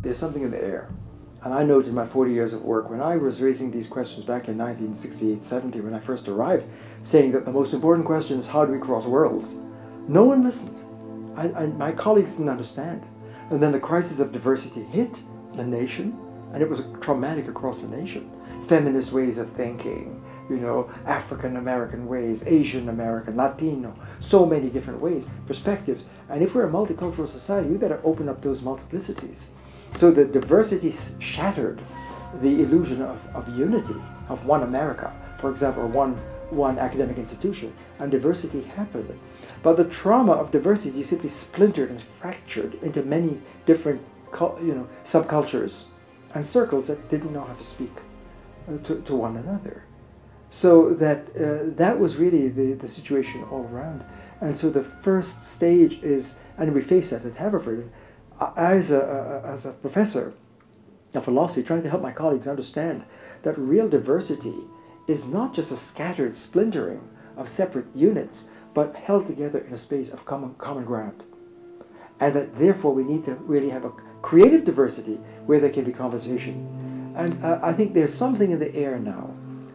There's something in the air. And I noted in my 40 years of work, when I was raising these questions back in 1968-70, when I first arrived, saying that the most important question is how do we cross worlds? No one listened. My colleagues didn't understand. And then the crisis of diversity hit the nation, and it was traumatic across the nation. Feminist ways of thinking, you know, African American ways, Asian American, Latino, so many different ways, perspectives. And if we're a multicultural society, we better open up those multiplicities. So the diversity shattered the illusion of unity, of one America, for example, or one academic institution, and diversity happened. But the trauma of diversity simply splintered and fractured into many different subcultures and circles that didn't know how to speak to one another. So that was really the situation all around. And so the first stage is, and we face that at Haverford, as a professor of philosophy, trying to help my colleagues understand that real diversity is not just a scattered splintering of separate units, but held together in a space of common ground. And that therefore we need to really have a creative diversity where there can be conversation. And I think there's something in the air now,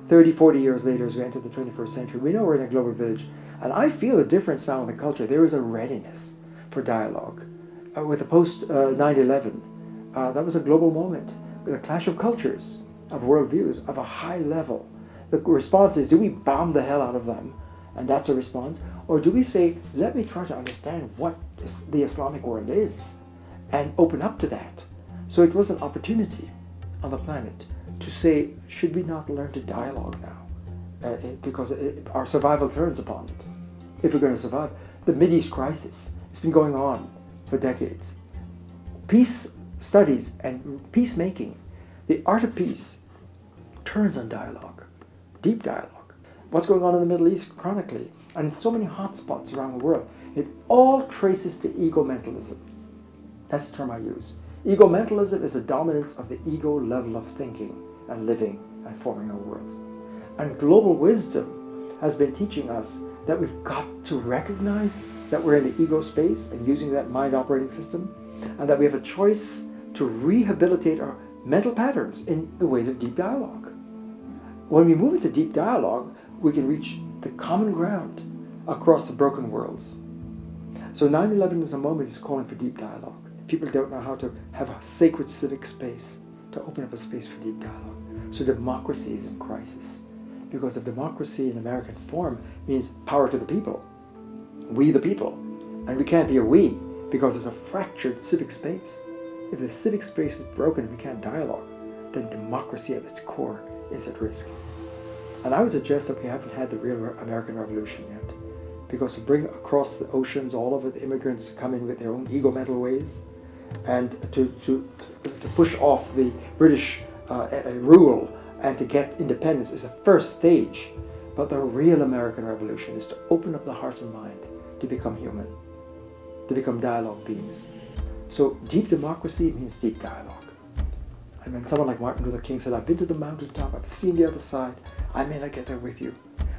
30, 40 years later as we enter the 21st century. We know we're in a global village, and I feel a difference now in the culture. There is a readiness for dialogue. With the post 9/11, that was a global moment, with a clash of cultures, of worldviews, of a high level. The response is, do we bomb the hell out of them? And that's a response. Or do we say, let me try to understand what the Islamic world is and open up to that? So it was an opportunity on the planet to say, should we not learn to dialogue now? Because our survival turns upon it. If we're going to survive. The Mideast crisis, it's been going on for decades. Peace studies and peacemaking, the art of peace, turns on dialogue, deep dialogue. What's going on in the Middle East chronically, and in so many hotspots around the world, it all traces to egomentalism. That's the term I use. Egomentalism is the dominance of the ego level of thinking and living and forming our worlds. And global wisdom has been teaching us that we've got to recognize that we're in the ego space and using that mind operating system, and that we have a choice to rehabilitate our mental patterns in the ways of deep dialogue. When we move into deep dialogue, we can reach the common ground across the broken worlds. So 9/11 is a moment is calling for deep dialogue. People don't know how to have a sacred civic space, to open up a space for deep dialogue. So democracy is in crisis. Because if democracy in American form means power to the people, we the people, and we can't be a we because it's a fractured civic space. If the civic space is broken and we can't dialogue, then democracy at its core is at risk. And I would suggest that we haven't had the real American Revolution yet, because to bring across the oceans all of the immigrants come in with their own ego-mental ways, and to push off the British rule and to get independence is the first stage. But the real American Revolution is to open up the heart and mind to become human, to become dialogue beings. So deep democracy means deep dialogue. And when someone like Martin Luther King said, I've been to the mountaintop, I've seen the other side, I may not get there with you,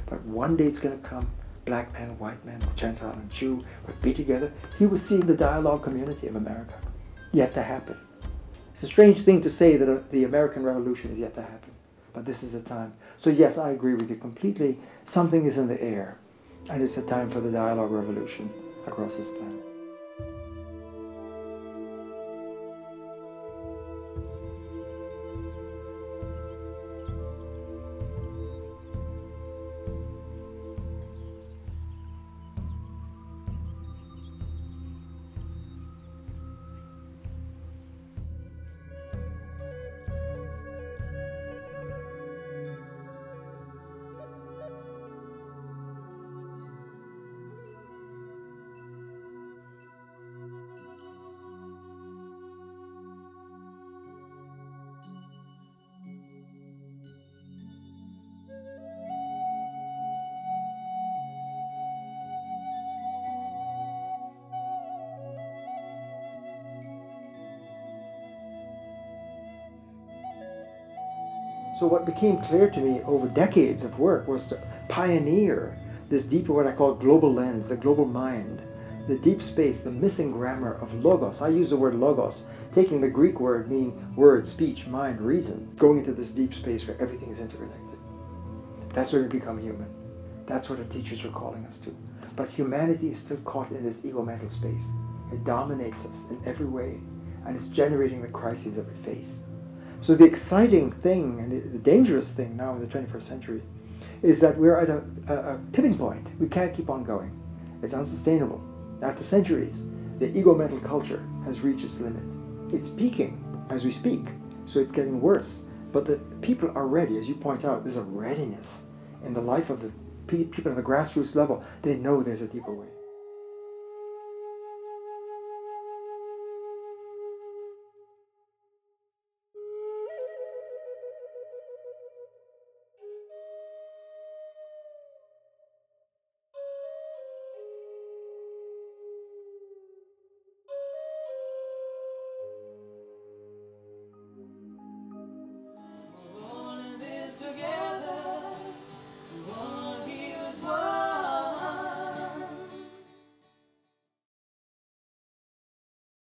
but one day it's going to come, black man, white man, Gentile and Jew will be together. He was seeing the dialogue community of America yet to happen. It's a strange thing to say that the American Revolution is yet to happen, but this is the time. So yes, I agree with you completely. Something is in the air, and it's a time for the dialogue revolution across this planet. So what became clear to me over decades of work was to pioneer this deeper, what I call global lens, the global mind, the deep space, the missing grammar of logos. I use the word logos, taking the Greek word meaning word, speech, mind, reason, going into this deep space where everything is interconnected. That's where we become human. That's what our teachers were calling us to. But humanity is still caught in this ego-mental space. It dominates us in every way, and it's generating the crises that we face. So the exciting thing and the dangerous thing now in the 21st century is that we're at a tipping point. We can't keep on going. It's unsustainable. After centuries, the ego-mental culture has reached its limit. It's peaking as we speak, so it's getting worse. But the people are ready. As you point out, there's a readiness in the life of the people at the grassroots level. They know there's a deeper way.